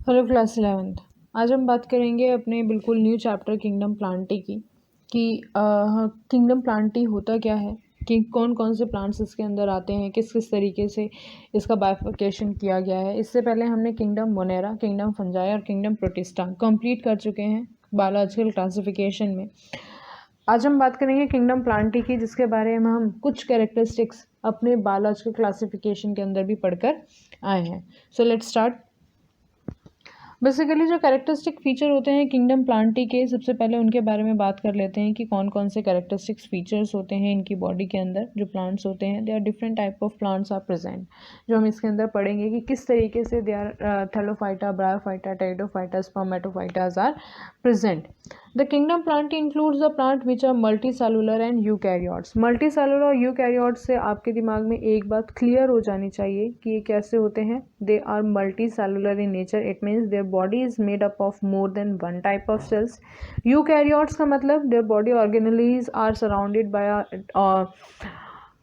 Hello class 11th। आज हम बात करेंगे अपने बिल्कुल न्यू चैप्टर किंगडम प्लांटी की कि किंगडम प्लांटी होता क्या है, कि कौन कौन से प्लांट्स इसके अंदर आते हैं, किस किस तरीके से इसका बाइफर्केशन किया गया है। इससे पहले हमने किंगडम मोनेरा, किंगडम फंजाई और किंगडम प्रोटिस्टा कंप्लीट कर चुके हैं बायोलॉजिकल क्लासिफिकेशन में। आज हम बात करेंगे किंगडम प्लांटी की, जिसके बारे में हम कुछ कैरेक्टरिस्टिक्स अपने बायोलॉजिकल क्लासिफिकेशन के अंदर भी पढ़कर आए हैं। So let's start. बेसिकली जो कैरेक्टरिस्टिक फीचर होते हैं किंगडम प्लांटी के, सबसे पहले उनके बारे में बात कर लेते हैं कि कौन कौन से कैरेक्टरिस्टिक्स फीचर्स होते हैं इनकी बॉडी के अंदर। जो प्लांट्स होते हैं, they are different type of plants are present, जो हम इसके अंदर पढ़ेंगे कि किस तरीके से they are thallophyta, bryophyta, pteridophyta, spermatophytas are present. The kingdom plant includes the plant which are multicellular and eukaryotes. Multicellular और eukaryotes से आपके दिमाग में एक बात क्लियर हो जानी चाहिए कि ये कैसे होते हैं। They are multicellular in nature. It means their body is made up of more than one type of cells. Eukaryotes का मतलब their body organelles are surrounded by a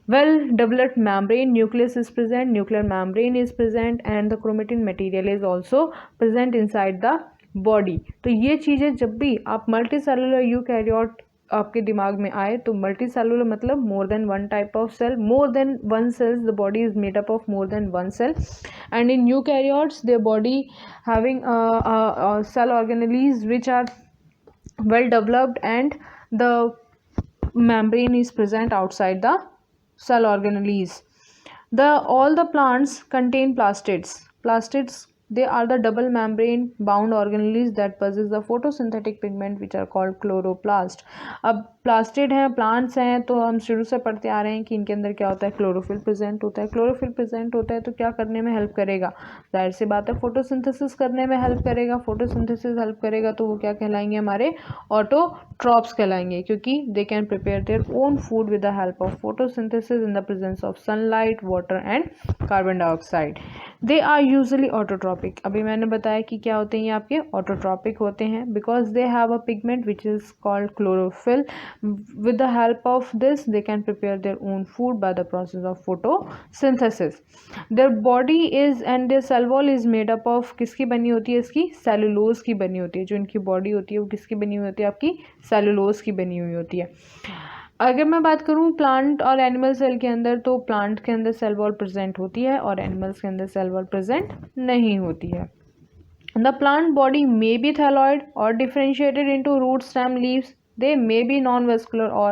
well-developed membrane. Nucleus is present, nuclear membrane is present, and the chromatin material is also present inside the body. तो ये चीज़ें जब भी आप multi cellular eukaryote आपके दिमाग में आए तो मल्टी सेलुलर मतलब more than one type of cell, more than one cells, the body is made up of more than one cell, and in eukaryotes their body having cell organelles which are well developed and the membrane is present outside the cell organelles. All the plants contain plastids. Plastids, they are the double membrane bound organelles that possess the photosynthetic pigment which are called chloroplast. अब plastid हैं, plants हैं, तो हम शुरू से पढ़ते आ रहे हैं कि इनके अंदर क्या होता है, क्लोरोफिल प्रेजेंट होता है। क्लोरोफिल प्रेजेंट होता है तो क्या करने में हेल्प करेगा, जाहिर सी बात है फोटोसिंथेसिस करने में हेल्प करेगा। फोटोसिंथेसिस हेल्प करेगा तो वो क्या कहलाएंगे, हमारे ऑटोट्रॉप्स कहलाएंगे, क्योंकि they can prepare their own food with the help of photosynthesis in the presence of sunlight, water and carbon dioxide. They are usually autotrophic. अभी मैंने बताया कि क्या होते हैं, ये आपके ऑटोट्रॉपिक होते हैं because they have a pigment which is called chlorophyll. With the help of this, they can prepare their own food by the process of photosynthesis. Their body is and their cell wall is made up of, किसकी बनी होती है, इसकी cellulose की बनी होती है। जो इनकी बॉडी होती है वो किसकी बनी हुई होती है, आपकी सेलुलोज की बनी हुई होती है। अगर मैं बात करूं प्लांट और एनिमल सेल के अंदर, तो प्लांट के अंदर सेल वॉल प्रेजेंट होती है और एनिमल्स के अंदर सेल वॉल प्रेजेंट नहीं होती है। The plant body may be thalloid or differentiated into root, stem, leaves. They may be non-vascular or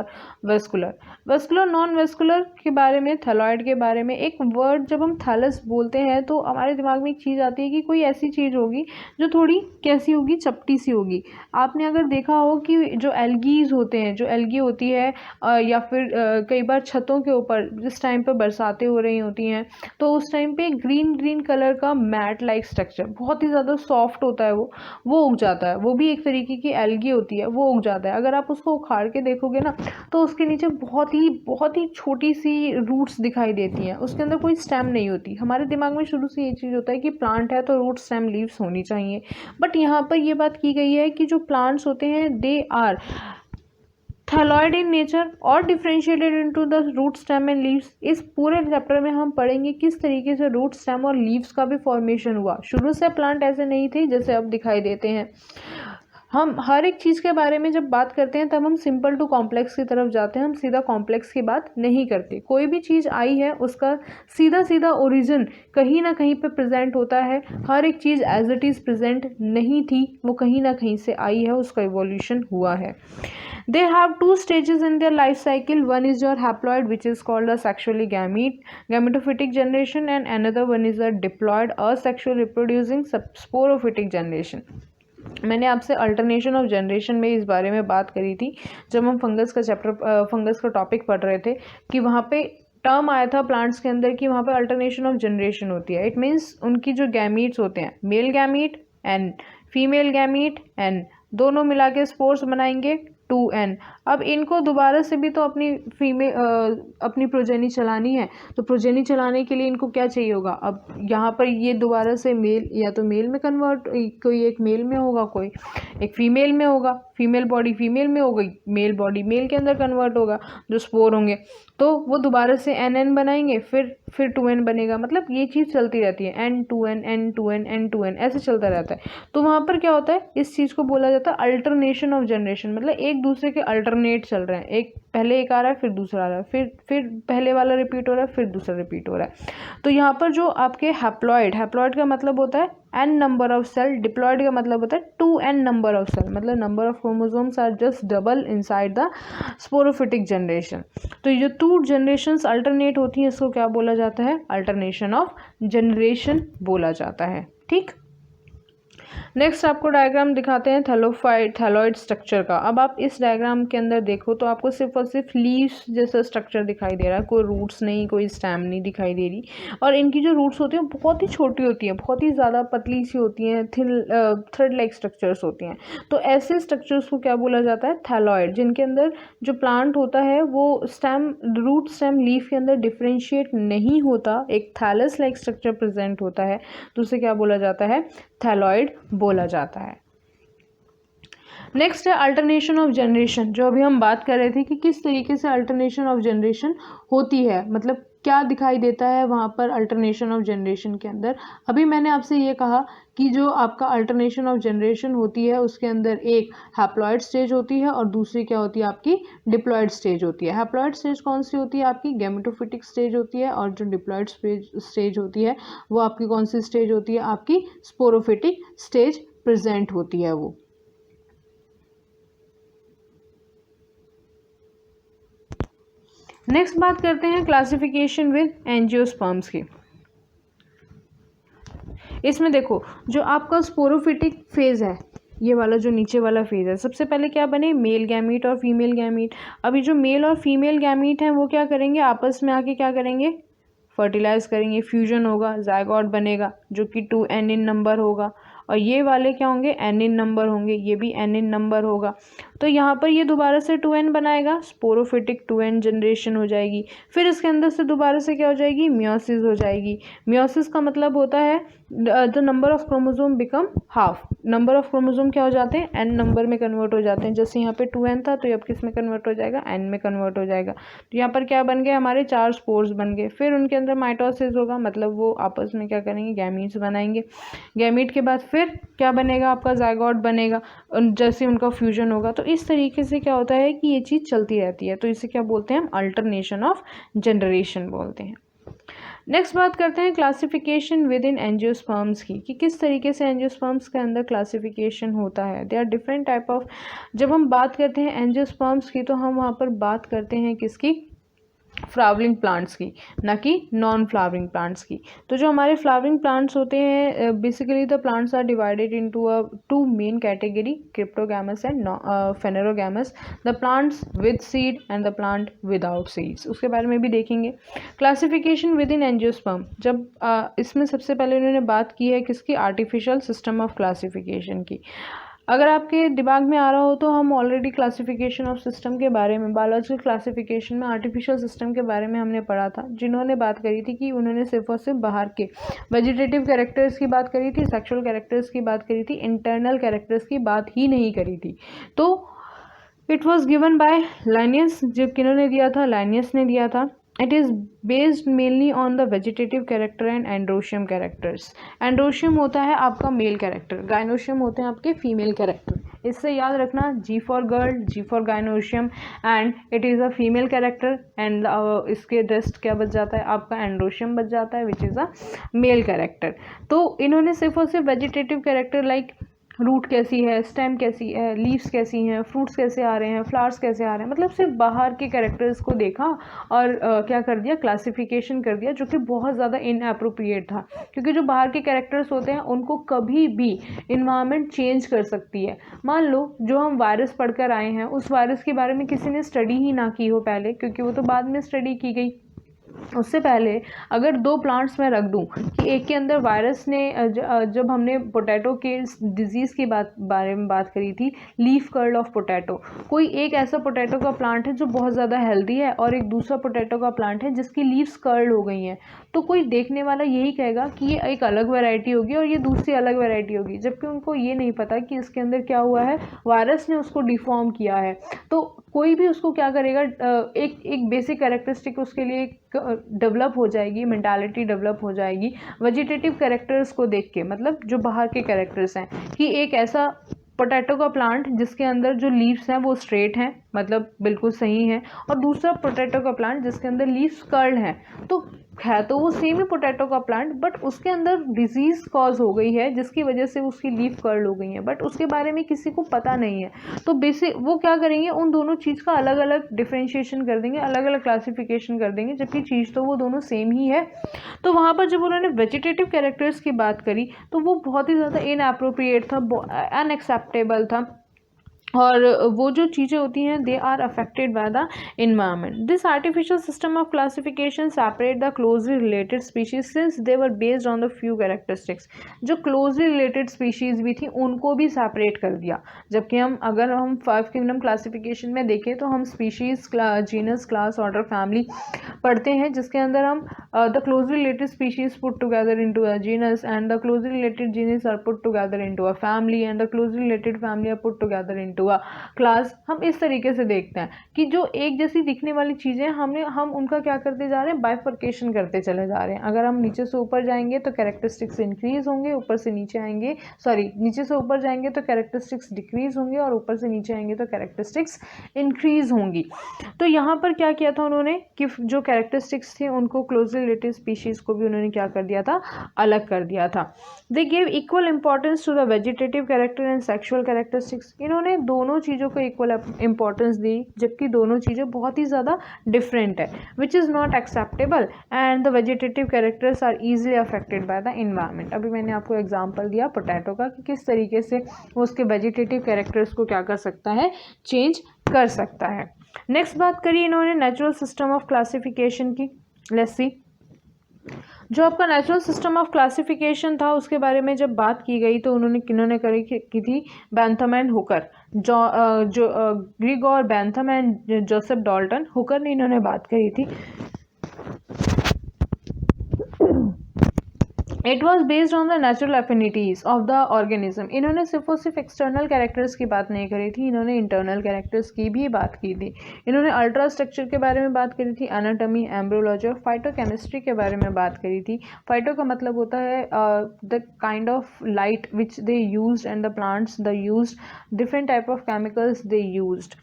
vascular. Vascular, non-vascular के बारे में, थैलॉइड के बारे में, एक वर्ड जब हम थैलस बोलते हैं तो हमारे दिमाग में एक चीज़ आती है कि कोई ऐसी चीज़ होगी जो थोड़ी कैसी होगी, चपटी सी होगी। आपने अगर देखा हो कि जो एल्गीज होते हैं, जो एल्गी होती है या फिर कई बार छतों के ऊपर जिस टाइम पे बरसातें हो रही होती हैं तो उस टाइम पे ग्रीन ग्रीन कलर का मैट लाइक स्ट्रक्चर, बहुत ही ज़्यादा सॉफ्ट होता है, वो उग जाता है। वो भी एक तरीके की एल्गी होती है, वो उग जाता है। अगर आप उसको उखाड़ के देखोगे ना तो उसके नीचे बहुत ही छोटी सी रूट्स दिखाई देती हैं, उसके अंदर कोई स्टेम नहीं होती। हमारे दिमाग में शुरू से ये चीज़ होता है कि प्लांट है तो रूट, स्टेम, लीव्स होनी चाहिए, बट यहाँ पर ये बात की गई है कि जो प्लांट्स होते हैं they are thalloid in nature और differentiated into the root, stem and leaves. इस पूरे चैप्टर में हम पढ़ेंगे किस तरीके से रूट, स्टेम और लीव्स का भी फॉर्मेशन हुआ। शुरू से प्लांट ऐसे नहीं थे जैसे अब दिखाई देते हैं। हम हर एक चीज़ के बारे में जब बात करते हैं तब हम सिंपल टू कॉम्प्लेक्स की तरफ जाते हैं, हम सीधा कॉम्प्लेक्स की बात नहीं करते। कोई भी चीज़ आई है उसका सीधा सीधा ओरिजिन कहीं ना कहीं पे प्रेजेंट होता है। हर एक चीज़ एज इट इज़ प्रेजेंट नहीं थी, वो कहीं ना कहीं से आई है, उसका इवोल्यूशन हुआ है। They have two stages in their life cycle. One is your haploid, which is called a sexually gametophytic generation, and another one is a diploid, asexual reproducing sporophytic generation. मैंने आपसे अल्टरनेशन ऑफ जनरेशन में इस बारे में बात करी थी जब हम फंगस का टॉपिक पढ़ रहे थे, कि वहाँ पे टर्म आया था प्लांट्स के अंदर कि वहाँ पे अल्टरनेशन ऑफ जनरेशन होती है। इट मीन्स उनकी जो गैमीट्स होते हैं, male gamete and female gamete and दोनों मिला के स्पोर्स बनाएंगे 2n। अब इनको दोबारा से भी तो अपनी प्रोजेनी चलानी है, तो प्रोजेनी चलाने के लिए इनको क्या चाहिए होगा। अब यहाँ पर ये दोबारा से मेल, या तो मेल में कन्वर्ट, कोई एक मेल में होगा, कोई एक फीमेल में होगा, फीमेल बॉडी फीमेल में हो गई, मेल बॉडी मेल के अंदर कन्वर्ट होगा जो स्पोर होंगे, तो वो दोबारा से एन बनाएंगे, फिर फिर 2n बनेगा, मतलब ये चीज़ चलती रहती है, n2n n2n n2n ऐसे चलता रहता है। तो वहाँ पर क्या होता है, इस चीज़ को बोला जाता है अल्टरनेशन ऑफ जनरेशन, मतलब एक दूसरे के अल्टरनेट चल रहे हैं, एक पहले एक आ रहा है फिर दूसरा आ रहा है, फिर पहले वाला रिपीट हो रहा है फिर दूसरा रिपीट हो रहा है। तो यहाँ पर जो आपके हैप्लॉइड का मतलब होता है n number of cell, diploid का मतलब होता है 2n नंबर ऑफ सेल, मतलब number of chromosomes are just double inside the sporophytic generation. तो ये जो 2 जनरेशंस अल्टरनेट होती हैं इसको क्या बोला जाता है, अल्टरनेशन ऑफ जनरेशन बोला जाता है। ठीक, नेक्स्ट आपको डायग्राम दिखाते हैं थैलोइड स्ट्रक्चर का। अब आप इस डायग्राम के अंदर देखो तो आपको सिर्फ और सिर्फ लीव्स जैसा स्ट्रक्चर दिखाई दे रहा है, कोई रूट्स नहीं, कोई स्टेम नहीं दिखाई दे रही। और इनकी जो रूट्स होती हैं बहुत ही छोटी होती हैं, बहुत ही ज़्यादा पतली सी होती हैं, थिन थ्रेड लाइक स्ट्रक्चर्स होती हैं। तो ऐसे स्ट्रक्चर्स को क्या बोला जाता है, थैलोइड, जिनके अंदर जो प्लांट होता है वो स्टेम, रूट स्टेम लीफ के अंदर डिफ्रेंशिएट नहीं होता, एक थैलस लाइक स्ट्रक्चर प्रेजेंट होता है, तो उसे क्या बोला जाता है, थैलोइड बोला जाता है। नेक्स्ट है अल्टरनेशन ऑफ जनरेशन, जो अभी हम बात कर रहे थे कि किस तरीके से अल्टरनेशन ऑफ जनरेशन होती है, मतलब क्या दिखाई देता है वहाँ पर अल्टरनेशन ऑफ जनरेशन के अंदर। अभी मैंने आपसे ये कहा कि जो आपका अल्टरनेशन ऑफ जनरेशन होती है उसके अंदर एक हैप्लॉइड स्टेज होती है और दूसरी क्या होती है, आपकी डिप्लॉइड स्टेज होती है। हैप्लॉइड स्टेज कौन सी होती है, आपकी गैमेटोफिटिक स्टेज होती है, और जो डिप्लॉइड स्टेज होती है वो आपकी कौन सी स्टेज होती है, आपकी स्पोरोफिटिक स्टेज प्रेजेंट होती है वो। नेक्स्ट बात करते हैं क्लासिफिकेशन विद एंजियोस्पर्म्स की। इसमें देखो जो आपका स्पोरोफिटिक फेज है, ये वाला जो नीचे वाला फेज है, सबसे पहले क्या बने, मेल गैमीट और फीमेल गैमीट। अभी जो मेल और फीमेल गैमीट हैं वो क्या करेंगे, आपस में आके क्या करेंगे, फर्टिलाइज करेंगे, फ्यूजन होगा, जायगोट बनेगा जो कि 2n इन नंबर होगा, और ये वाले क्या होंगे, n इन नंबर होंगे, ये भी n इन नंबर होगा। तो यहाँ पर ये दोबारा से 2n बनाएगा, स्पोरोफिटिक 2n जनरेशन हो जाएगी। फिर इसके अंदर से दोबारा से क्या हो जाएगी, मियोसिस हो जाएगी। मियोसिस का मतलब होता है the number of chromosome become half, number of chromosome क्या हो जाते हैं, n नंबर में कन्वर्ट हो जाते हैं। जैसे यहाँ पे 2n था तो ये अब किस में कन्वर्ट हो जाएगा, n में कन्वर्ट हो जाएगा। तो यहाँ पर क्या बन गए, हमारे 4 स्पोर्स बन गए। फिर उनके अंदर माइटोसिस होगा, मतलब वो आपस में क्या करेंगे, गैमीट्स बनाएंगे। गैमीट के बाद फिर क्या बनेगा, आपका जायगोट बनेगा, जैसे उनका फ्यूजन होगा। तो इस तरीके से क्या होता है कि ये चीज़ चलती रहती है। तो इसे क्या बोलते हैं हम, अल्टरनेशन ऑफ जनरेशन बोलते हैं। नेक्स्ट बात करते हैं क्लासिफिकेशन विद इन एंजियोस्पर्म्स की, कि किस तरीके से एंजियोस्पर्म्स के अंदर क्लासिफिकेशन होता है। They are different type of, जब हम बात करते हैं एंजियोस्पर्म्स की तो हम वहाँ पर बात करते हैं किसकी, फ्लावरिंग प्लांट्स की, ना कि नॉन फ्लावरिंग प्लांट्स की। तो जो हमारे फ्लावरिंग प्लांट्स होते हैं, basically the plants are divided into two main category, cryptogams and phanerogams, the plants with seed and the plant without seeds, उसके बारे में भी देखेंगे। क्लासिफिकेशन विद इन एंजियोस्पर्म, जब इसमें सबसे पहले उन्होंने बात की है किसकी, आर्टिफिशियल सिस्टम ऑफ क्लासिफिकेशन की। अगर आपके दिमाग में आ रहा हो तो हम ऑलरेडी क्लासिफिकेशन ऑफ सिस्टम के बारे में, बायोलॉजिकल क्लासिफिकेशन में आर्टिफिशियल सिस्टम के बारे में हमने पढ़ा था, जिन्होंने बात करी थी कि उन्होंने सिर्फ और सिर्फ बाहर के वेजिटेटिव कैरेक्टर्स की बात करी थी, सेक्सुअल कैरेक्टर्स की बात करी थी, इंटरनल कैरेक्टर्स की बात ही नहीं करी थी। तो इट वॉज गिवन बाय लाइनियस, जो किन्होंने दिया था, लाइनियस ने दिया था। It is based mainly on the vegetative character and androecium characters. Androecium होता है आपका मेल कैरेक्टर, gynoecium होते हैं आपके फीमेल कैरेक्टर। इससे याद रखना, G for girl, G for gynoecium and it is a female character and इसके रेस्ट क्या बच जाता है, आपका androecium बच जाता है which is a male character. तो इन्होंने सिर्फ और सिर्फ वेजिटेटिव कैरेक्टर लाइक रूट कैसी है, स्टेम कैसी है, लीव्स कैसी हैं, फ्रूट्स कैसे आ रहे हैं, फ्लावर्स कैसे आ रहे हैं, मतलब सिर्फ बाहर के कैरेक्टर्स को देखा और क्या कर दिया, क्लासिफिकेशन कर दिया, जो कि बहुत ज़्यादा इनअप्रोप्रिएट था। क्योंकि जो बाहर के कैरेक्टर्स होते हैं उनको कभी भी इन्वायरमेंट चेंज कर सकती है। मान लो जो हम वायरस पढ़कर आए हैं उस वायरस के बारे में किसी ने स्टडी ही ना की हो पहले, क्योंकि वो तो बाद में स्टडी की गई। उससे पहले अगर 2 प्लांट्स में रख दूं कि एक के अंदर वायरस ने, जब हमने पोटैटो के डिजीज़ की बारे में बात करी थी, लीफ कर्ल ऑफ पोटैटो, कोई एक ऐसा पोटैटो का प्लांट है जो बहुत ज़्यादा हेल्दी है और एक दूसरा पोटैटो का प्लांट है जिसकी लीव्स कर्ल हो गई हैं, तो कोई देखने वाला यही कहेगा कि ये एक अलग वैरायटी होगी और ये दूसरी अलग वैरायटी होगी, जबकि उनको ये नहीं पता कि इसके अंदर क्या हुआ है, वायरस ने उसको डिफॉर्म किया है। तो कोई भी उसको क्या करेगा, एक बेसिक कैरेक्टरिस्टिक उसके लिए डेवलप हो जाएगी, मेंटालिटी डेवलप हो जाएगी वेजिटेटिव कैरेक्टर्स को देख के, मतलब जो बाहर के कैरेक्टर्स हैं, कि एक ऐसा पोटैटो का प्लांट जिसके अंदर जो लीव्स हैं वो स्ट्रेट हैं, मतलब बिल्कुल सही है, और दूसरा पोटैटो का प्लांट जिसके अंदर लीव्स कर्ल्ड हैं। तो है तो वो सेम ही पोटैटो का प्लांट, बट उसके अंदर डिजीज कॉज हो गई है जिसकी वजह से उसकी लीफ कर्ल हो गई है, बट उसके बारे में किसी को पता नहीं है। तो बेसिक वो क्या करेंगे, उन दोनों चीज़ का अलग अलग डिफ्रेंशिएशन कर देंगे, अलग अलग क्लासिफिकेशन कर देंगे, जबकि चीज़ तो वो दोनों सेम ही है। तो वहाँ पर जब उन्होंने वेजिटेटिव कैरेक्टर्स की बात करी तो वो बहुत ही ज़्यादा इनएप्रोप्रिएट था, अनएक्सेप्टेबल था, और वो जो चीज़ें होती हैं they are affected by the environment. This artificial system of classification separate the closely related species since they were based on the few characteristics. जो क्लोजली रिलेटेड स्पीशीज भी थी उनको भी सेपरेट कर दिया, जबकि अगर हम 5 किंगडम क्लासिफिकेशन में देखें तो हम species, genus, class, order, family पढ़ते हैं, जिसके अंदर हम the closely related species put together into a genus, and the closely related genus are put together into a family, and the closely related family are put together into class. हम इस तरीके से देखते हैं कि जो एक जैसी दिखने वाली चीजें हम उनका क्या करते जा रहे हैं, बाइफर्केशन करते चले जा रहे हैं। अगर हम नीचे से ऊपर जाएंगे तो कैरेक्टरिस्टिक्स इंक्रीज होंगे, ऊपर से नीचे आएंगे, नीचे से ऊपर जाएंगे तो कैरेक्टरिस्टिक्स डिक्रीज होंगे, और ऊपर से नीचे आएंगे तो कैरेक्टरिस्टिक्स इंक्रीज होंगी। तो यहाँ पर क्या किया था उन्होंने कि जो कैरेक्टरिस्टिक्स थे उनको क्लोजली रिलेटेड स्पीशीज को भी उन्होंने क्या कर दिया था, अलग कर दिया था। They gave equal importance to the vegetative character and sexual characteristics. इन्होंने दोनों चीज़ों को इक्वल इंपॉर्टेंस दी, जबकि दोनों चीज़ें बहुत ही ज़्यादा डिफरेंट है, which is not acceptable, and the vegetative characters are easily affected by the environment. अभी मैंने आपको एग्जांपल दिया पोटैटो का कि किस तरीके से वो उसके वेजिटेटिव कैरेक्टर्स को क्या कर सकता है, चेंज कर सकता है। नेक्स्ट बात करिए इन्होंने नेचुरल सिस्टम ऑफ क्लासिफिकेशन की। लेट्स सी, जो आपका नेचुरल सिस्टम ऑफ क्लासिफिकेशन था उसके बारे में जब बात की गई तो उन्होंने किन्होंने की थी, बैंथम एंड हुकर, जो Grigor Bentham and Joseph Dalton, Hooker ने इन्होंने बात करी थी। It was based on the natural affinities of the organism. इन्होंने सिर्फ और सिर्फ एक्सटर्नल कैरेक्टर्स की बात नहीं करी थी, इन्होंने इंटरनल कैरेक्टर्स की भी बात की थी। इन्होंने अल्ट्रा स्ट्रक्चर के बारे में बात करी थी, एनाटॉमी, एम्ब्रियोलॉजी और फाइटोकेमिस्ट्री के बारे में बात करी थी। फाइटो का मतलब होता है the kind of light which they used, and the plants the used, different type of chemicals they used.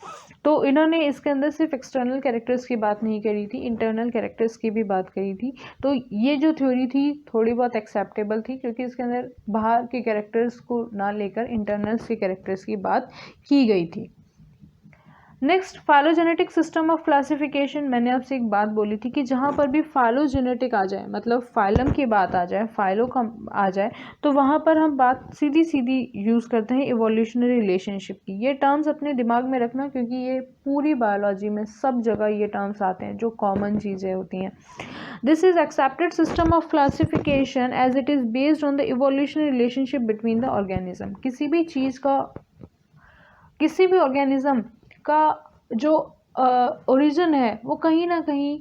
तो इन्होंने इसके अंदर सिर्फ एक्सटर्नल कैरेक्टर्स की बात नहीं करी थी, इंटरनल कैरेक्टर्स की भी बात करी थी। तो ये जो थ्योरी थी थोड़ी बहुत एक्सेप्टेबल थी, क्योंकि इसके अंदर बाहर के कैरेक्टर्स को ना लेकर इंटरनल्स के कैरेक्टर्स की बात की गई थी। Next, phylogenetic system of classification. मैंने आपसे एक बात बोली थी कि जहाँ पर भी फाइलोजेनेटिक आ जाए, मतलब फाइलम की बात आ जाए, फाइलो का आ जाए, तो वहाँ पर हम बात सीधी सीधी यूज़ करते हैं इवोल्यूशनरी रिलेशनशिप की। ये टर्म्स अपने दिमाग में रखना, क्योंकि ये पूरी बायोलॉजी में सब जगह ये टर्म्स आते हैं जो कॉमन चीज़ें होती हैं। This is accepted system of classification as it is based on the evolutionary relationship between the organism. किसी भी चीज़ का, किसी भी ऑर्गेनिज्म का जो ओरिजिन है वो कहीं ना कहीं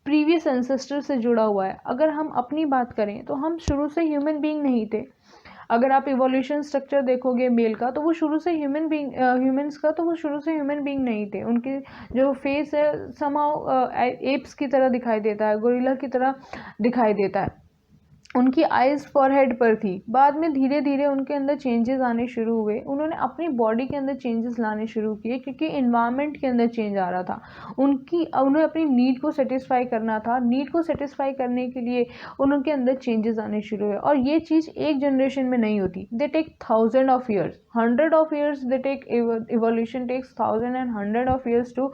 प्रीवियस एंसेस्टर से जुड़ा हुआ है। अगर हम अपनी बात करें तो हम शुरू से ह्यूमन बीइंग नहीं थे। अगर आप इवोल्यूशन स्ट्रक्चर देखोगे मेल का, तो वो शुरू से ह्यूमंस का तो वो शुरू से ह्यूमन बीइंग नहीं थे। उनके जो फेस है समहाउ एप्स की तरह दिखाई देता है, गोरिल्ला की तरह दिखाई देता है। उनकी आइज़ फॉरहेड पर थी, बाद में धीरे धीरे उनके अंदर चेंजेस आने शुरू हुए। उन्होंने अपनी बॉडी के अंदर चेंजेस लाने शुरू किए, क्योंकि इन्वायरमेंट के अंदर चेंज आ रहा था। उन्हें अपनी नीड को सेटिस्फाई करना था। नीड को सेटिस्फाई करने के लिए उनके अंदर चेंजेस आने शुरू हुए। और ये चीज़ एक जनरेशन में नहीं होती, they take 1000 of years, 100 of years they take, evolution takes 1000 and 100 of years to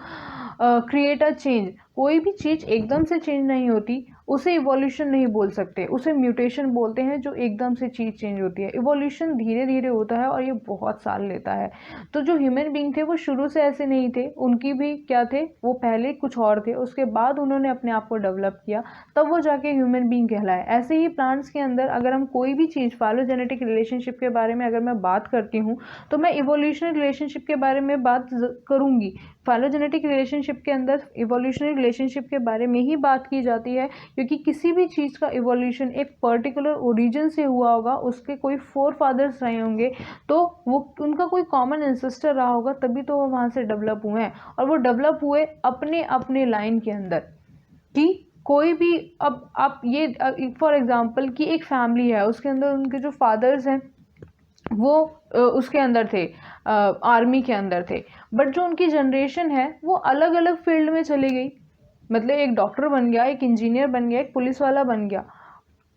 create a change। कोई भी चीज़ एकदम से चेंज नहीं होती, उसे इवोल्यूशन नहीं बोल सकते, उसे म्यूटेशन बोलते हैं, जो एकदम से चीज़ चेंज होती है। इवोल्यूशन धीरे धीरे होता है और ये बहुत साल लेता है। तो जो ह्यूमन बीइंग थे वो शुरू से ऐसे नहीं थे, उनकी भी क्या थे, वो पहले कुछ और थे, उसके बाद उन्होंने अपने आप को डेवलप किया, तब वो जाके ह्यूमन बीइंग कहलाए। ऐसे ही प्लांट्स के अंदर अगर हम कोई भी चीज़ फाइलोजेनेटिक रिलेशनशिप के बारे में अगर मैं बात करती हूँ तो मैं इवोल्यूशनरी रिलेशनशिप के बारे में बात करूँगी, फाइलोजेनेटिक रिलेशनशिप के अंदर इवोल्यूशनरी रिलेशनशिप के बारे में ही बात की जाती है, क्योंकि किसी भी चीज़ का इवोल्यूशन एक पर्टिकुलर ओरिजिन से हुआ होगा, उसके कोई फोर फादर्स रहे होंगे, तो वो उनका कोई कॉमन एंसेस्टर रहा होगा, तभी तो वो वहाँ से डेवलप हुए हैं। और वो डेवलप हुए अपने अपने लाइन के अंदर, कि कोई भी, अब आप ये फॉर एग्जांपल कि एक फैमिली है, उसके अंदर उनके जो फादर्स हैं वो उसके अंदर थे, आर्मी के अंदर थे, बट जो उनकी जनरेशन है वो अलग अलग फील्ड में चली गई। मतलब एक डॉक्टर बन गया, एक इंजीनियर बन गया, एक पुलिस वाला बन गया।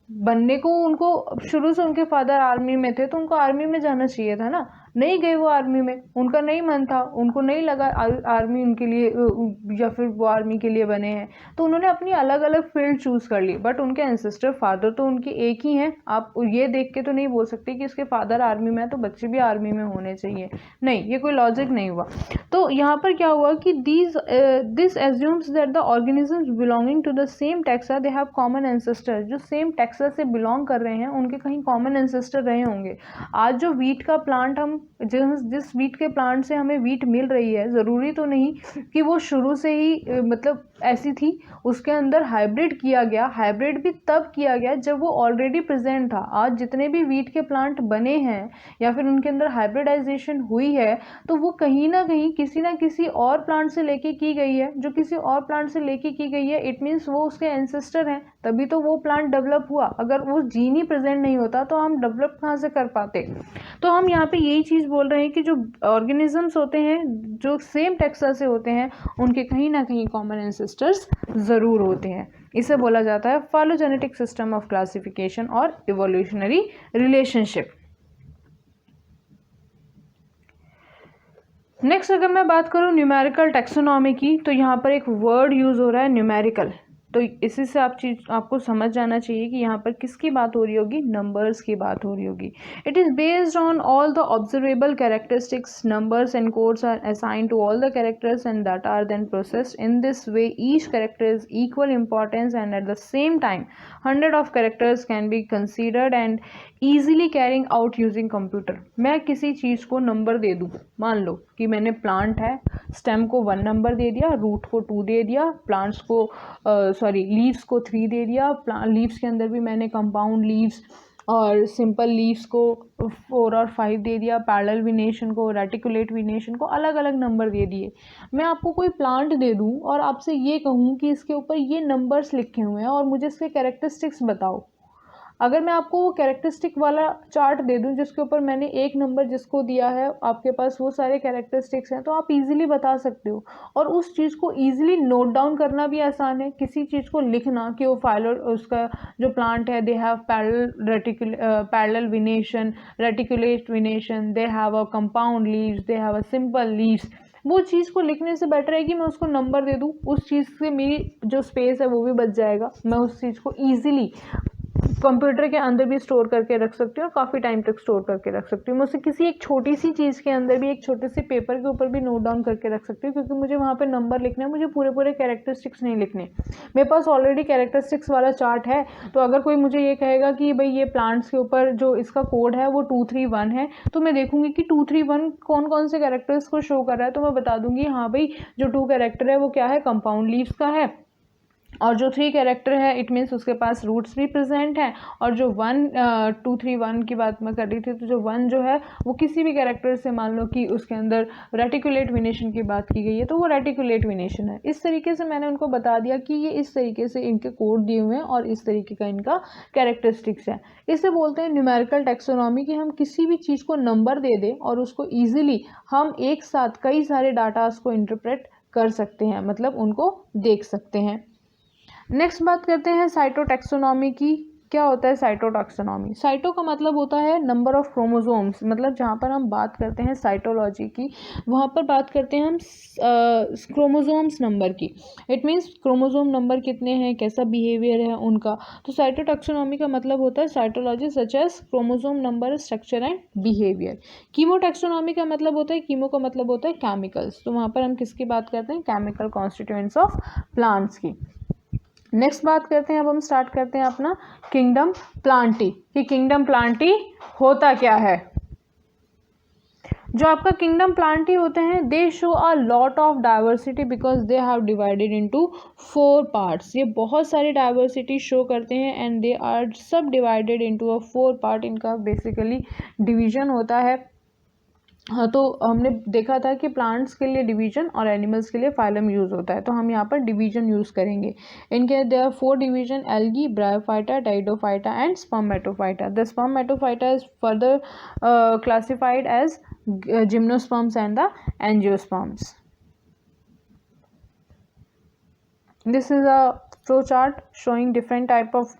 बनने को उनको शुरू से उनके फादर आर्मी में थे, तो उनको आर्मी में जाना चाहिए था ना, नहीं गए वो आर्मी में, उनका नहीं मन था, उनको नहीं लगा आर्मी उनके लिए, या फिर वो आर्मी के लिए बने हैं, तो उन्होंने अपनी अलग अलग फील्ड चूज़ कर ली। बट उनके एंसेस्टर फादर तो उनके एक ही हैं। आप ये देख के तो नहीं बोल सकते कि इसके फादर आर्मी में है तो बच्चे भी आर्मी में होने चाहिए, नहीं, ये कोई लॉजिक नहीं हुआ। तो यहाँ पर क्या हुआ कि this assumes that the organisms belonging to the same taxa they have common ancestor. जो सेम टैक्सा से बिलोंग कर रहे हैं उनके कहीं कॉमन एंसेस्टर रहे होंगे। आज जो वीट का प्लांट, हम जिस वीट के प्लांट से हमें वीट मिल रही है, ज़रूरी तो नहीं कि वो शुरू से ही मतलब ऐसी थी, उसके अंदर हाइब्रिड किया गया। हाइब्रिड भी तब किया गया जब वो ऑलरेडी प्रेजेंट था। आज जितने भी वीट के प्लांट बने हैं या फिर उनके अंदर हाइब्रिडाइजेशन हुई है, तो वो कहीं ना कहीं किसी ना किसी और प्लांट से लेके की गई है। जो किसी और प्लांट से लेके की गई है, इट मीन्स वो उसके एंसेस्टर हैं, तभी तो वो प्लांट डेवलप हुआ। अगर वो जीन ही प्रेजेंट नहीं होता तो हम डेवलप कहाँ से कर पाते। तो हम यहाँ पे यही चीज़ बोल रहे हैं कि जो ऑर्गेनिजम्स होते हैं जो सेम टैक्सा से होते हैं, उनके कहीं ना कहीं कॉमन एंसेस्टर्स ज़रूर होते हैं। इसे बोला जाता है फाइलोजेनेटिक सिस्टम ऑफ क्लासिफिकेशन और इवोल्यूशनरी रिलेशनशिप। नेक्स्ट अगर मैं बात करूँ न्यूमेरिकल टैक्सोनॉमी की, तो यहाँ पर एक वर्ड यूज़ हो रहा है न्यूमेरिकल। तो इसी से आपको समझ जाना चाहिए कि यहाँ पर किसकी बात हो रही होगी, नंबर्स की बात हो रही होगी। It is based on all the observable characteristics, numbers and codes are assigned to all the characters and that are then processed in this way. Each character is equal importance and at the same time 100 of characters can be considered and easily carrying out using computer. मैं किसी चीज़ को number दे दूँ, मान लो कि मैंने plant है, stem को 1 number दे दिया, रूट को 2 दे दिया, प्लांट्स को लीव्स को 3 दे दिया। लीव्स के अंदर भी मैंने कंपाउंड लीव्स और सिंपल लीव्स को 4 और 5 दे दिया, पैरेलल विनेशन को, रेटिकुलेट विनेशन को अलग अलग नंबर दे दिए। मैं आपको कोई प्लांट दे दूं और आपसे ये कहूँ कि इसके ऊपर ये नंबर्स लिखे हुए हैं और मुझे इसके कैरेक्टरिस्टिक्स बताओ। अगर मैं आपको वो कैरेक्टरिस्टिक वाला चार्ट दे दूं जिसके ऊपर मैंने एक नंबर जिसको दिया है, आपके पास वो सारे कैरेक्टरिस्टिक्स हैं, तो आप इजीली बता सकते हो। और उस चीज़ को इजीली नोट डाउन करना भी आसान है। किसी चीज़ को लिखना कि वो उसका जो प्लांट है, they have parallel विनेशन, reticulate विनेशन, they have a compound leaves, they have a simple leaves, वो चीज़ को लिखने से बेटर है कि मैं उसको नंबर दे दूँ। उस चीज़ से मेरी जो स्पेस है वो भी बच जाएगा। मैं उस चीज़ को ईजिली कंप्यूटर के अंदर भी स्टोर करके रख सकती हूँ और काफ़ी टाइम तक स्टोर करके रख सकती हूँ। मैं उसे किसी एक छोटी सी चीज़ के अंदर भी, एक छोटे से पेपर के ऊपर भी नोट डाउन करके रख सकती हूँ, क्योंकि मुझे वहाँ पे नंबर लिखना है, मुझे पूरे पूरे कैरेक्टरिस्टिक्स नहीं लिखने। मेरे पास ऑलरेडी कैरेक्टरिस्टिक्स वाला चार्ट है। तो अगर कोई मुझे ये कहेगा कि भाई ये प्लांट्स के ऊपर जो इसका कोड है वो 231 है, तो मैं देखूंगी कि 231 कौन कौन से कैरेक्टर्स को शो कर रहा है, तो मैं बता दूंगी हाँ भाई जो 2 कैरेक्टर है वो क्या है, कंपाउंड लीव्स का है। और जो 3 कैरेक्टर है इट मीन्स उसके पास रूट्स भी प्रेजेंट हैं। और जो 231 की बात मैं कर रही थी, तो जो 1 जो है वो किसी भी कैरेक्टर से, मान लो कि उसके अंदर रेटिकुलेट विनेशन की बात की गई है तो वो रेटिकुलेट विनेशन है। इस तरीके से मैंने उनको बता दिया कि ये इस तरीके से इनके कोड दिए हुए हैं और इस तरीके का इनका कैरेक्टरिस्टिक्स है। इसे बोलते हैं न्यूमेरिकल टैक्सोनॉमी, कि हम किसी भी चीज़ को नंबर दे दें और उसको ईजिली हम एक साथ कई सारे डाटास को इंटरप्रेट कर सकते हैं, मतलब उनको देख सकते हैं। नेक्स्ट बात करते हैं साइटोटैक्सोनॉमी की। क्या होता है साइटोटैक्सोनॉमी? साइटो का मतलब होता है नंबर ऑफ क्रोमोसोम्स, मतलब जहाँ पर हम बात करते हैं साइटोलॉजी की, वहाँ पर बात करते हैं हम क्रोमोसोम्स नंबर की। इट मीन्स क्रोमोसोम नंबर कितने हैं, कैसा बिहेवियर है उनका। तो साइटोटैक्सोनॉमी का मतलब होता है cytology such as chromosome number, structure and behaviour. Chemotaxonomy का मतलब होता है, कीमो का मतलब होता है केमिकल्स, तो वहाँ पर हम किसकी बात करते हैं, केमिकल कॉन्स्टिट्यूएंट्स ऑफ प्लांट्स की। नेक्स्ट बात करते हैं, अब हम स्टार्ट करते हैं अपना किंगडम प्लांटी, कि किंगडम प्लांटी होता क्या है। जो आपका किंगडम प्लांटी होते हैं दे show a lot of diversity because they have divided into 4 parts. ये बहुत सारी डाइवर्सिटी शो करते हैं एंड दे आर सब डिवाइडेड इनटू अ 4 पार्ट। इनका बेसिकली डिवीजन होता है। हाँ, तो हमने देखा था कि प्लांट्स के लिए डिवीजन और एनिमल्स के लिए फाइलम यूज़ होता है, तो हम यहाँ पर डिवीजन यूज़ करेंगे। इनके there are 4 division: algae, bryophyta, pteridophyta and spermatophyta. The spermatophyta is further classified as gymnosperms and the angiosperms. This is a flow chart showing different type of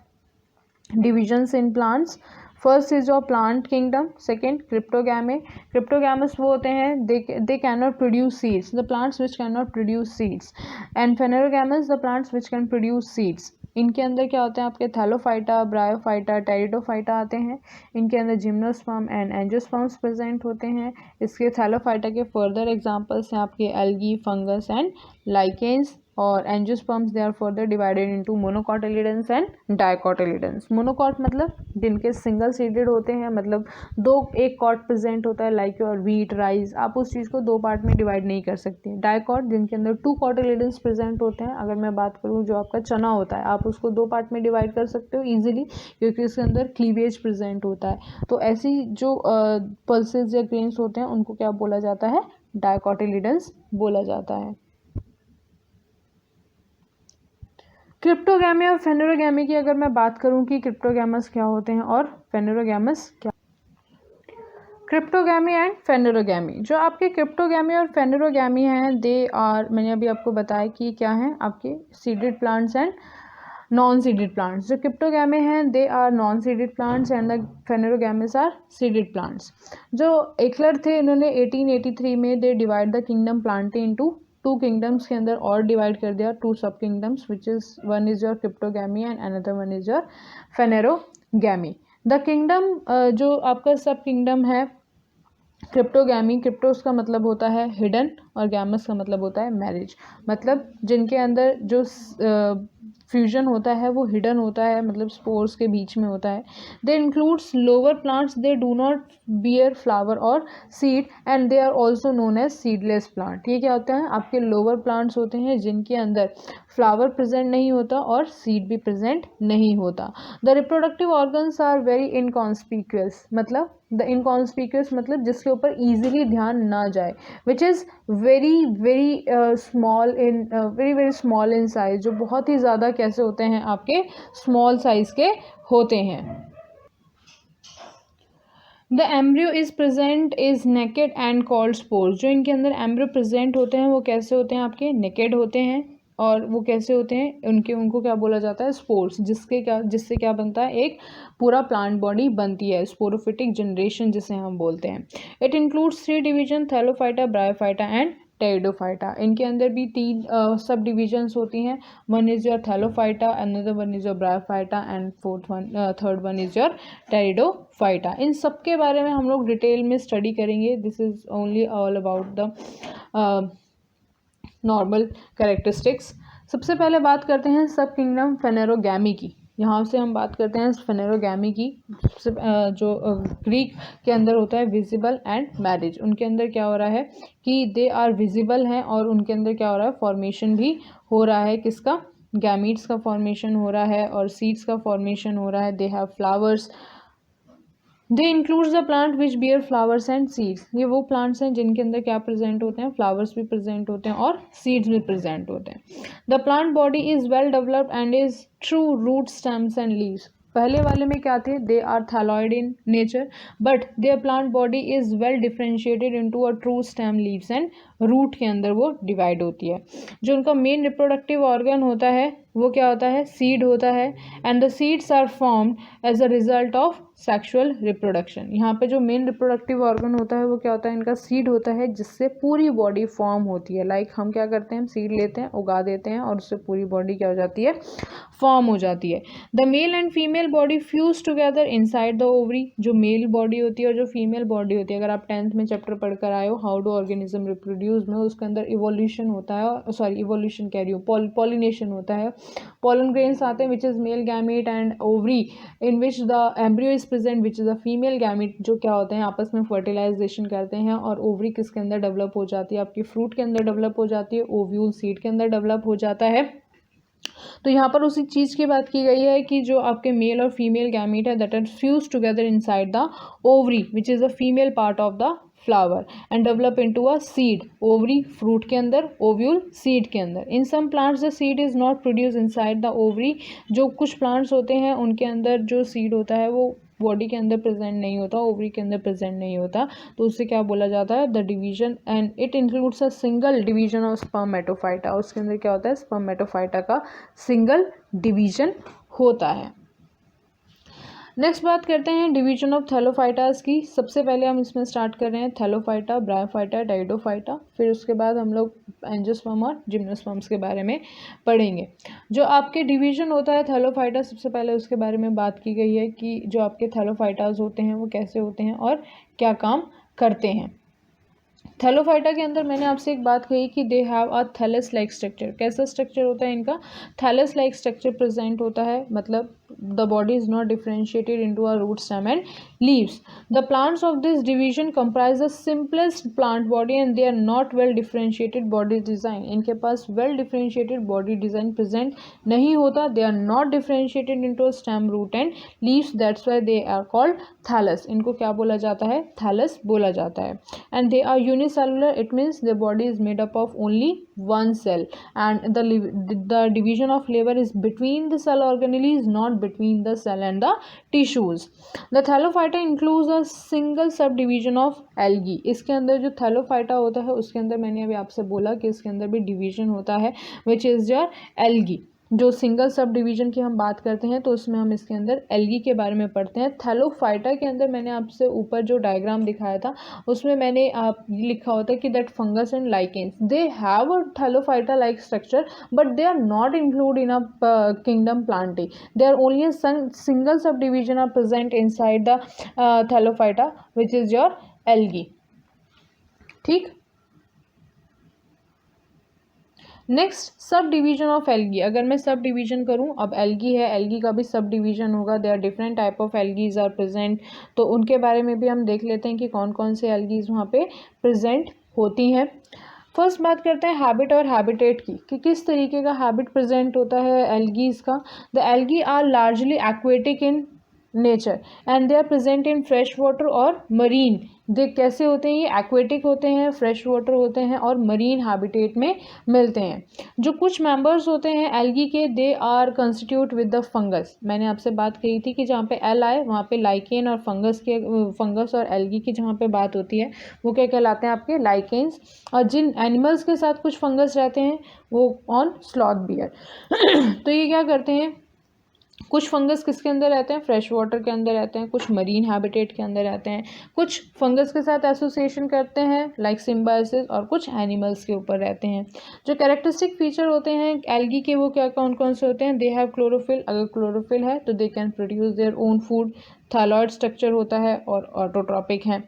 divisions in plants. First is your plant kingdom, second cryptogamae. Cryptogams वो होते हैं they can not produce seeds, the plants which can not produce seeds. And phanerogams the plants which can produce seeds. इनके अंदर क्या होते हैं आपके Thallophyta, bryophyta, pteridophyta आते हैं। इनके अंदर जिम्नोस्पर्म एंड एंजियोस्पर्म्स प्रेजेंट होते हैं। इसके थैलोफाइटा के फर्दर एग्जांपल्स हैं आपके एल्गी, फंगस एंड लाइकेन्स। और angiosperms they are further divided into monocotyledons and dicotyledons. Monocot मतलब जिनके सिंगल सीडेड होते हैं, मतलब एक कॉट प्रेजेंट होता है लाइक योर व्हीट, राइस, आप उस चीज़ को 2 पार्ट में डिवाइड नहीं कर सकते। डाइकॉट जिनके अंदर 2 कॉटिलिडन्स प्रेजेंट होते हैं। अगर मैं बात करूँ जो आपका चना होता है, आप उसको 2 पार्ट में डिवाइड कर सकते हो ईजिली, क्योंकि उसके अंदर क्लीवेज प्रेजेंट होता है। तो ऐसी जो पल्सेस या ग्रेन्स होते हैं उनको क्या बोला जाता है, डाइकॉटिलिडन्स बोला जाता है। क्रिप्टोगैमी और फेनेरोगैमी की अगर मैं बात करूं कि क्रिप्टोगैमस क्या होते हैं और फेनेरोगैमस क्या। क्रिप्टोगैमी एंड फेनेरोगैमी, जो आपके क्रिप्टोगैमी और फेनेरोगैमी हैं दे आर, मैंने अभी आपको बताया कि क्या हैं आपके seeded plants and non seeded plants. जो क्रिप्टोगैमी हैं they are non seeded plants and the phanerogamae are seeded plants. जो एक्लर थे इन्होंने 1883 में they divide the kingdom plantae into 2 kingdoms के अंदर और डिवाइड कर दिया, 2 sub kingdoms which is one is your cryptogamae and another one is your phanerogamae. The kingdom जो आपका सब किंगडम है क्रिप्टोगैमी, क्रिप्टोस का मतलब होता है हिडन और गैमस का मतलब होता है मैरिज। मतलब जिनके अंदर जो फ्यूजन होता है वो हिडन होता है, मतलब स्पोर्स के बीच में होता है। They includes lower plants, they do not bear flower और seed and they are also known as seedless plant. ये क्या होता है आपके लोअर प्लांट्स होते हैं जिनके अंदर फ्लावर प्रेजेंट नहीं होता और सीड भी प्रेजेंट नहीं होता। The reproductive organs are very inconspicuous, मतलब द इनकॉन्स्पिक्यूअस मतलब जिसके ऊपर ईजिली ध्यान ना जाए, which is very very small in very small in size, जो बहुत ही ज़्यादा कैसे होते हैं आपके स्मॉल साइज के होते हैं। The embryo is present is naked and called spores. जो इनके अंदर एम्ब्रियो प्रेजेंट होते हैं वो कैसे होते हैं आपके नेकेड होते हैं, और वो कैसे होते हैं उनको क्या बोला जाता है, स्पोर्स, जिससे क्या बनता है एक पूरा प्लांट बॉडी बनती है, स्पोरोफिटिक जनरेशन जिसे हम बोलते हैं। It includes 3 division: thallophyta, bryophyta and pteridophyta. इनके अंदर भी 3 सब डिविजन्स होती हैं। One is your thallophyta, another one is your bryophyta and third one is your pteridophyta. इन सब के बारे में हम लोग डिटेल में स्टडी करेंगे। This is only all about the normal characteristics. सबसे पहले बात करते हैं सब किंगडम फेनेरोगैमी की। यहाँ से हम बात करते हैं फेनेरोगैमी की। जो ग्रीक के अंदर होता है विजिबल एंड मैरिज, उनके अंदर क्या हो रहा है कि दे आर विजिबल हैं और उनके अंदर क्या हो रहा है फॉर्मेशन भी हो रहा है, किसका, गैमीट्स का फॉर्मेशन हो रहा है और सीड्स का फॉर्मेशन हो रहा है। They have flowers. They includes the plant which beer flowers and seeds. ये वो प्लांट्स हैं जिनके अंदर क्या प्रेजेंट होते हैं, फ्लावर्स भी प्रेजेंट होते हैं और सीड्स भी प्रेजेंट होते हैं। The plant body is well developed and is true root, stems and leaves. पहले वाले में क्या थे, they are thalloid in nature but their plant body is well differentiated into a true stem, leaves and root के अंदर वो divide होती है। जो उनका मेन रिप्रोडक्टिव ऑर्गन होता है वो क्या होता है, सीड होता है and the seeds are formed as a result of sexual reproduction. यहाँ पे जो मेन रिप्रोडक्टिव ऑर्गन होता है वो क्या होता है, इनका सीड होता है, जिससे पूरी बॉडी फॉर्म होती है। लाइक हम क्या करते हैं, सीड लेते हैं, उगा देते हैं और उससे पूरी बॉडी क्या हो जाती है, फॉर्म हो जाती है। The male and female body fuse together inside the ovary. जो मेल बॉडी होती है और जो फीमेल बॉडी होती है, अगर आप 10th में चैप्टर पढ़कर आए हो how do organism reproduce, eukaryotes में उसके अंदर इवोल्यूशन होता है, सॉरी इवोल्यूशन कह रही हूँ, पॉलिनेशन होता है, pollen grains आते हैं which is male gamete and ovary in which the embryo is present which is a female gamete, जो क्या होते हैं आपस में फर्टिलाइजेशन करते हैं और ओवरी किसके अंदर डेवलप हो जाती है, आपकी फ्रूट के अंदर डेवलप हो जाती है, ओव्यूल सीड के अंदर डेवलप हो जाता है। तो यहाँ पर उसी चीज़ की बात की गई है कि जो आपके मेल और फीमेल गैमेट है that are fuse together inside the ovary which is the female part of the flower and develop into a seed, ovary fruit के अंदर, ओव्यूल सीड के अंदर। In some plants the seed is not produce inside the ovary, जो कुछ plants होते हैं उनके अंदर जो सीड होता है वो बॉडी के अंदर प्रेजेंट नहीं होता, ओवरी के अंदर प्रेजेंट नहीं होता, तो उससे क्या बोला जाता है the division, and it includes a single division of Spermatophyta, उसके अंदर क्या होता है स्पर्मेटोफाइटा का सिंगल डिवीजन होता है। नेक्स्ट बात करते हैं डिवीजन ऑफ थैलोफाइटास की। सबसे पहले हम इसमें स्टार्ट कर रहे हैं थैलोफाइटा, ब्रायोफाइटा, डाइडोफाइटा, फिर उसके बाद हम लोग एंजियोस्पर्म और जिम्नोस्पर्म्स के बारे में पढ़ेंगे। जो आपके डिवीजन होता है थैलोफाइटा, सबसे पहले उसके बारे में बात की गई है कि जो आपके थैलोफाइटास होते हैं वो कैसे होते हैं और क्या काम करते हैं। थैलोफाइटा के अंदर मैंने आपसे एक बात कही कि they have a thallus like structure. कैसा स्ट्रक्चर होता है इनका, थैलस लाइक स्ट्रक्चर प्रेजेंट होता है, मतलब the body is not differentiated into a root, stem and leaves. The plants of this division comprise the simplest plant body and they are not well differentiated body design. इनके पास well differentiated body design present नहीं होता, they are not differentiated into a stem, root and leaves, that's why they are called thallus. इनको क्या बोला जाता है, thallus बोला जाता है। And they are unicellular, it means their body is made up of only one cell and the division of labor is between the cell organelles, not between the cell and the tissues. The thallophyta includes a single subdivision of algae. इसके अंदर जो thallophyta होता है उसके अंदर मैंने अभी आपसे बोला कि इसके अंदर भी डिवीजन होता है which is your algae। जो सिंगल सब डिवीजन की हम बात करते हैं तो उसमें हम इसके अंदर एल्गी के बारे में पढ़ते हैं। थैलोफाइटा के अंदर मैंने आपसे ऊपर जो डायग्राम दिखाया था उसमें मैंने आप लिखा होता है कि that fungus and lichens they have a thallophyta like structure but they are not include in a kingdom plantae, they are only a single sub division are present inside the thallophyta which is your algae. ठीक, next sub division of algae. अगर मैं sub division करूं, अब algae है, algae का भी subdivision होगा, they are different type of algaes are present, तो उनके बारे में भी हम देख लेते हैं कि कौन कौन से एल्गीज वहाँ पे प्रेजेंट होती हैं। फर्स्ट बात करते हैं हैबिट और हैबिटेट की कि किस तरीके का हैबिट प्रेजेंट होता है एल्गीज का। The algae are largely aquatic in nature and they are present in fresh water और मरीन। दे कैसे होते हैं, ये एक्वेटिक होते हैं, फ्रेश वाटर होते हैं और मरीन हैबिटेट में मिलते हैं। जो कुछ मेंबर्स होते हैं एल्गी के, they are constitute with the fungus. मैंने आपसे बात कही थी कि जहाँ पे एल आए वहाँ पे लाइकेन और फंगस और एल्गी की जहाँ पे बात होती है वो क्या कहलाते हैं आपके लाइकेन्स। और जिन एनिमल्स के साथ कुछ फंगस रहते हैं वो ऑन स्लॉथ बियर तो ये क्या करते हैं, कुछ फंगस किसके अंदर रहते हैं, फ्रेश वाटर के अंदर रहते हैं, कुछ मरीन हैबिटेट के अंदर रहते हैं, कुछ फंगस के साथ एसोसिएशन करते हैं लाइक सिम्बायोसिस और कुछ एनिमल्स के ऊपर रहते हैं। जो कैरेक्टरिस्टिक फीचर होते हैं एल्गी के वो क्या कौन कौन से होते हैं, दे हैव क्लोरोफिल, अगर क्लोरोफिल है तो they can produce their own food, thalloid structure होता है और ऑटोट्रॉपिक हैं।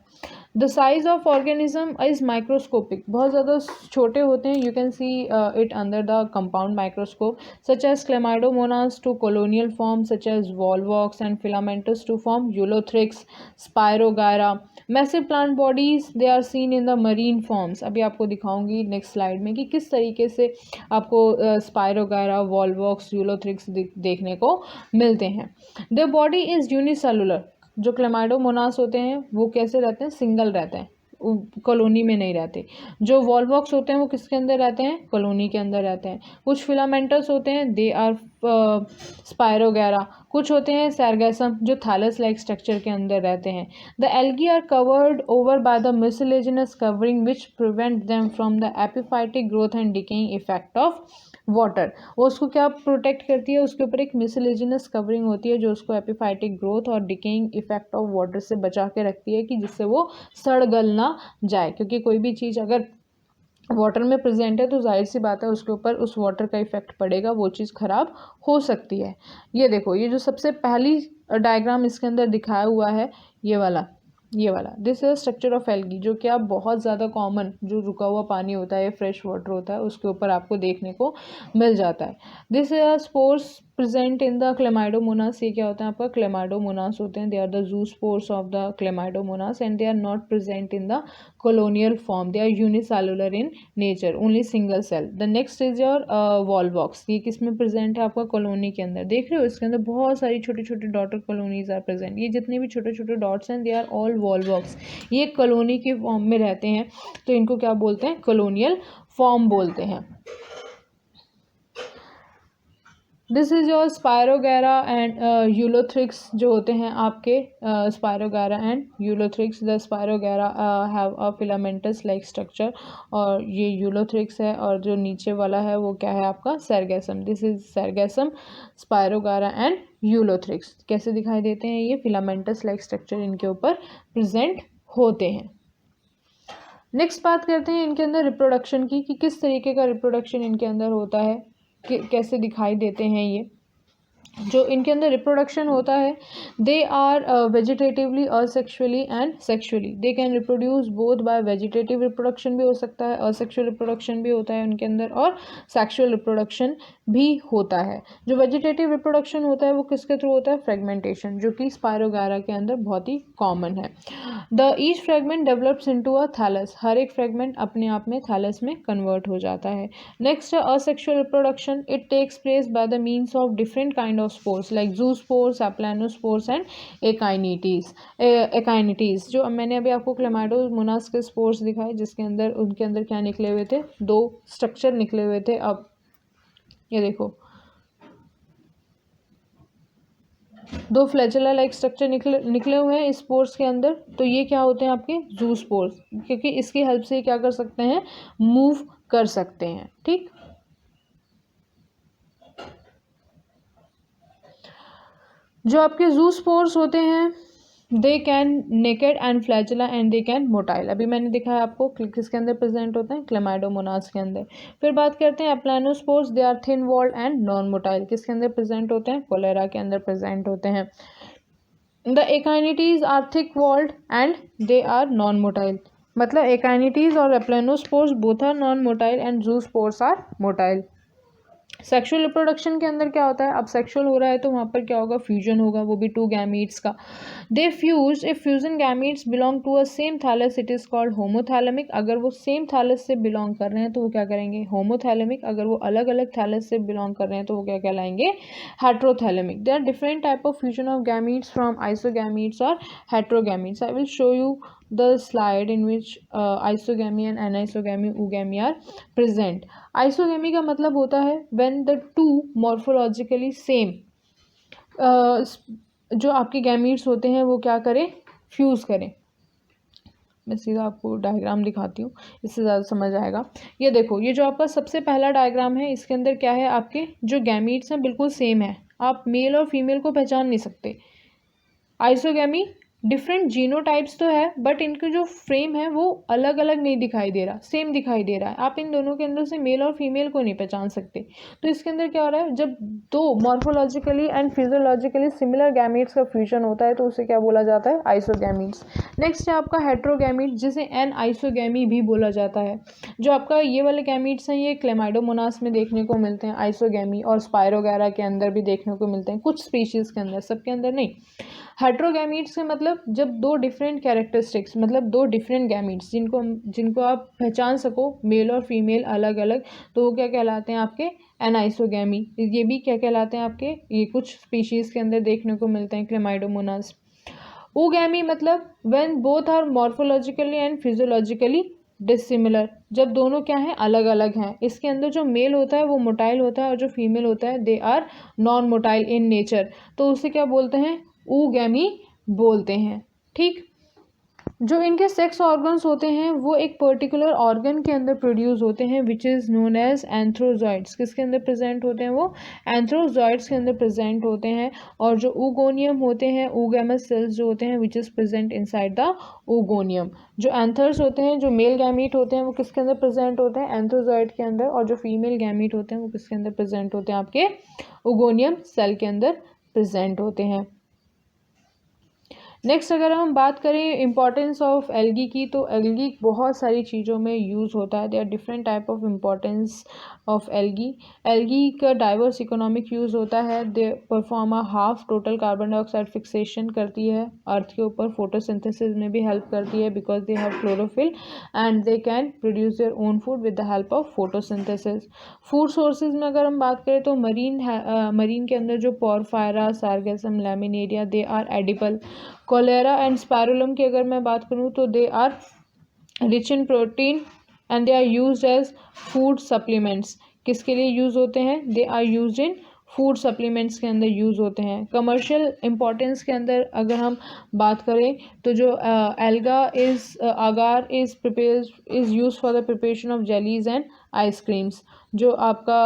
The size of organism is microscopic, बहुत ज़्यादा छोटे होते हैं, you can see it under the compound microscope such as chlamydomonas to colonial form such as volvox and filamentous to form Eulothrix, Spirogyra. Massive plant bodies they are seen in the marine forms. अभी आपको दिखाऊंगी next slide में कि किस तरीके से आपको Spirogyra, Volvox, Eulothrix देखने को मिलते हैं। Their body is unicellular. जो क्लेमाइडोमोनास होते हैं वो कैसे रहते हैं, सिंगल रहते हैं, कॉलोनी में नहीं रहते। जो वॉलवॉक्स होते हैं वो किसके अंदर रहते हैं, कॉलोनी के अंदर रहते हैं। कुछ फिलामेंटस होते हैं दे आर स्पायरोगैरा, कुछ होते हैं सैरगैसम जो थैलस लाइक स्ट्रक्चर के अंदर रहते हैं। The algae are covered over by the mucilaginous covering which prevent them from the epiphytic growth and decaying effect of water. वो उसको क्या प्रोटेक्ट करती है, उसके ऊपर एक मिसलेजिनस कवरिंग होती है जो उसको एपिफाइटिक ग्रोथ और डिकेइंग इफेक्ट ऑफ वाटर से बचा के रखती है कि जिससे वो सड़ गल ना जाए, क्योंकि कोई भी चीज़ अगर वाटर में प्रेजेंट है तो जाहिर सी बात है उसके ऊपर उस वाटर का इफेक्ट पड़ेगा, वो चीज़ ख़राब हो सकती है। ये देखो, ये जो सबसे पहली डायग्राम इसके अंदर दिखाया हुआ है ये वाला, ये वाला, this is structure of algae, जो कि आप बहुत ज़्यादा कॉमन, जो रुका हुआ पानी होता है, फ्रेश वाटर होता है, उसके ऊपर आपको देखने को मिल जाता है। This is spores present in the chlamydomonas, ये क्या होता है आपका क्लेमाइडोमोनास होते हैं, they are the zoospores of the chlamydomonas and they are not present in the colonial form, they are unicellular in nature, only single cell. The next is your Volvox, ये किस में present है आपका colony के अंदर, देख रहे हो इसके अंदर बहुत सारी छोटी छोटी डॉटर कॉलोनीज आर प्रेजेंट, ये जितने भी छोटे छोटे डॉट्स हैं दे आर ऑल वॉलवॉक्स, ये कॉलोनी के फॉर्म में रहते हैं, तो इनको क्या बोलते हैं, कॉलोनियल फॉर्म बोलते हैं। This is your spirogyra and Ulothrix, जो होते हैं आपके spirogyra and Ulothrix. The spirogyra have a filamentous like structure, और ये यूलोथ्रिक्स है, और जो नीचे वाला है वो क्या है आपका sargassum, this is sargassum, spirogyra and ulothrix. कैसे दिखाई देते हैं ये, फिलामेंटस लाइक स्ट्रक्चर इनके ऊपर प्रेजेंट होते हैं। नेक्स्ट बात करते हैं इनके अंदर रिप्रोडक्शन की, कि किस तरीके का रिप्रोडक्शन इनके अंदर होता है, कैसे दिखाई देते हैं ये। जो इनके अंदर रिप्रोडक्शन होता है, they are vegetatively asexually and sexually, they can reproduce both by vegetative reproduction भी हो सकता है, असेक्सुअल रिप्रोडक्शन भी होता है उनके अंदर, और सेक्सुअल रिप्रोडक्शन भी होता है। जो वेजिटेटिव रिप्रोडक्शन होता है वो किसके थ्रू होता है, फ्रेगमेंटेशन, जो कि स्पायरोगैरा के अंदर बहुत ही कॉमन है। The each fragment develops into a thallus, हर एक फ्रेगमेंट अपने आप में थैलस में कन्वर्ट हो जाता है। नेक्स्ट है asexual reproduction, it takes place by the means of different kind of spores like zoospores, aplanospores and akinetes. जो मैंने अभी आपको क्लेमाइडोमोनास के स्पोर्स दिखाए, जिसके अंदर उनके अंदर क्या निकले हुए थे, दो स्ट्रक्चर निकले हुए थे। अब ये देखो, दो फ्लैजेला लाइक स्ट्रक्चर निकले हुए हैं स्पोर्स के अंदर, तो ये क्या होते हैं आपके जू स्पोर्स, क्योंकि इसकी हेल्प से क्या कर सकते हैं, मूव कर सकते हैं। ठीक, जो आपके जू स्पोर्स होते हैं, they can naked and flagella and they can motile, अभी मैंने दिखाया आपको किसके अंदर प्रेजेंट होते हैं, क्लेमाइडोमोनास के अंदर। फिर बात करते हैं aplanospores, they are thin walled and non motile, किसके अंदर प्रेजेंट होते हैं, कोलेरा के अंदर प्रेजेंट होते हैं। The akinetes are thick walled and they are non motile, मतलब एकाइनिटीज और aplanospores both are non motile and zoospores are motile. Sexual reproduction के अंदर क्या होता है, अब सेक्सुअल हो रहा है तो वहाँ पर क्या होगा, फ्यूजन होगा, वो भी टू गैमीट्स का। They fuse, if fusion gametes belong to a same thallus it is called homothallic, अगर वो सेम थैलस से बिलोंग कर रहे हैं तो वो क्या करेंगे, होमोथैलेमिक, अगर वो अलग अलग थैलस से बिलोंग कर रहे हैं तो वो क्या कहलाएंगे, heterothallic. There are different type of fusion of gametes from isogametes और heterogametes. I will show you the slide in which isogamy and anisogamy oogamy are present. Isogamy का मतलब होता है when the two morphologically same जो आपके gametes होते हैं वो क्या करें, फ्यूज़ करें। मैं सीधा आपको डायग्राम दिखाती हूँ, इससे ज़्यादा समझ आएगा। ये देखो, ये जो आपका सबसे पहला डायग्राम है, इसके अंदर क्या है, आपके जो गैमीट्स हैं बिल्कुल सेम है, आप मेल और फीमेल को पहचान नहीं सकते। आइसोगैमी डिफरेंट जीनोटाइप्स तो है, बट इनके जो फ्रेम है वो अलग अलग नहीं दिखाई दे रहा, सेम दिखाई दे रहा है, आप इन दोनों के अंदर से मेल और फीमेल को नहीं पहचान सकते। तो इसके अंदर क्या हो रहा है, जब दो morphologically and physiologically similar gametes का फ्यूजन होता है तो उसे क्या बोला जाता है, आइसोगैमीट्स। नेक्स्ट है आपका हेट्रोगैमीट, जिसे एन आइसोगैमी भी बोला जाता है। जो आपका ये वाले गैमीट्स हैं ये क्लेमाइडोमोनास में देखने को मिलते हैं आइसोगैमी, और स्पायरोगैरा के अंदर भी देखने को मिलते हैं, कुछ स्पीशीज़ के अंदर, सबके अंदर नहीं। हेट्रोगैमीट्स से मतलब जब दो डिफरेंट कैरेक्टरिस्टिक्स, मतलब दो डिफरेंट गैमीट्स जिनको आप पहचान सको, मेल और फीमेल अलग अलग, तो वो क्या कहलाते हैं आपके, एनाइसोगैमी। ये भी क्या कहलाते हैं आपके, ये कुछ स्पीशीज़ के अंदर देखने को मिलते हैं, क्लेमाइडोमोनास। ओगैमी मतलब when both are morphologically and physiologically dissimilar, जब दोनों क्या हैं, अलग अलग हैं। इसके अंदर जो मेल होता है वो मोटाइल होता है और जो फीमेल होता है they are non motile in nature, तो उसे क्या बोलते हैं, oogamie बोलते हैं। ठीक, जो इनके सेक्स ऑर्गन्स होते हैं वो एक पर्टिकुलर ऑर्गन के अंदर प्रोड्यूस होते हैं which is known as antherozoids. किसके अंदर प्रेजेंट होते हैं, वो एंथ्रोजॉइड्स के अंदर प्रेजेंट होते हैं। और जो oogoनियम होते हैं, oogamous सेल्स जो होते हैं which is present inside the oogonium. जो एंथर्स होते हैं, जो मेल गैमीट होते हैं वो किसके अंदर प्रेजेंट होते हैं, एंथ्रोजॉइड के अंदर, और जो फीमेल गैमीट होते हैं वो किसके अंदर प्रेजेंट होते हैं, आपके oogoनियम सेल के अंदर प्रेजेंट होते हैं। नेक्स्ट अगर हम बात करें इम्पॉर्टेंस ऑफ एल्गी की, तो एल्गी बहुत सारी चीज़ों में यूज़ होता है। There different type of importance of algae. Algae का डाइवर्स इकोनॉमिक यूज़ होता है। They perform a half total carbon dioxide fixation करती है अर्थ के ऊपर, फोटोसिंथेसिस में भी हेल्प करती है because they have chlorophyll and they can produce their own food with the help of photosynthesis. Food sources में अगर हम बात करें तो मरीन के अंदर जो porphyra, sargassum, laminaria, they are edible. Chlorella and spirulina की अगर मैं बात करूँ तो they are rich in protein and they are used as food supplements. किसके लिए यूज़ होते हैं? They are used in food supplements के अंदर यूज़ होते हैं। कमर्शियल इंपॉर्टेंस के अंदर अगर हम बात करें तो जो alga is agar is use for the preparation of jellies and ice creams. जो आपका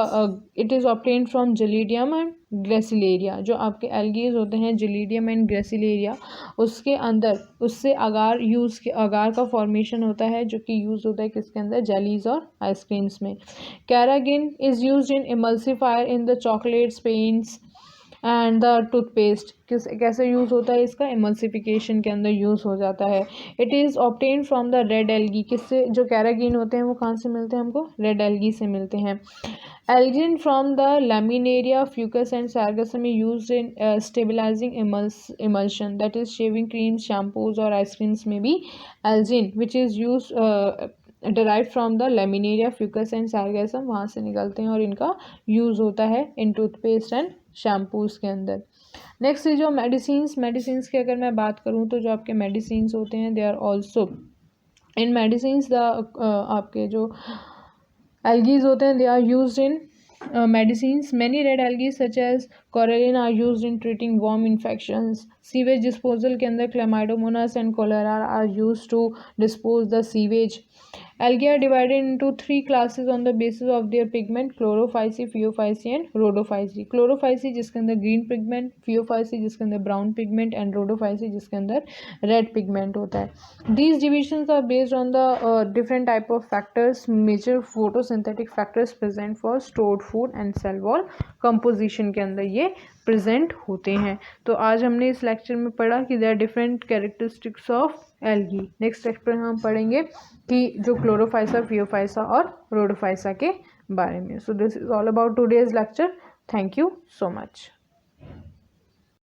it is obtained from gelidium and gracilaria. जो आपके एल्गीज होते हैं जेलीडियम एंड ग्रेसिलेरिया, उसके अंदर उससे अगार का फॉर्मेशन होता है जो कि यूज़ होता है किसके अंदर? जेलीज और आइसक्रीम्स में। Carrageen is used in emulsifier in the chocolates, paints and the toothpaste. कैसे यूज़ होता है इसका? इमल्सिफिकेशन के अंदर यूज़ हो जाता है। It is obtain from the red algae. किससे? जो कैरागिन होते हैं वो कहाँ से मिलते हैं हमको? रेड एल्गी से मिलते हैं। Algin from the laminaria, fucus and sargassum is used in stabilizing emulsion, that is shaving creams, shampoos or ice creams may be algin which is used derived from the laminaria, fucus and sargassum, वहाँ से निकलते हैं और इनका use होता है इन toothpaste and shampoos के अंदर। नेक्स्ट जो मेडिसिन्स की अगर मैं बात करूँ तो जो आपके मेडिसिन्स होते हैं they are also in medicines the आपके जो algae होते हैं they are used in medicines. Many red algae such as coralline are used in treating worm infections. Sewage disposal के अंदर Chlamydomonas and cholera are used to dispose the sewage. Algae are divided into 3 classes on the basis of their pigment: chlorophyce, pheophyce and rhodophyce. Chlorophyce जिसके अंदर green pigment, pheophyce जिसके अंदर brown pigment and rhodophyce जिसके अंदर red pigment होता है। These divisions are based on the different type of factors, major photosynthetic factors present for stored food and cell wall composition के अंदर ये प्रेजेंट होते हैं। तो आज हमने इस लेक्चर में पढ़ा कि there different characteristics of algae. Next lecture में हम पढ़ेंगे कि जो क्लोरोफाइसा, फियोफाइसा और रोडोफाइसा के बारे में। So this is all about today's lecture. Thank you so much.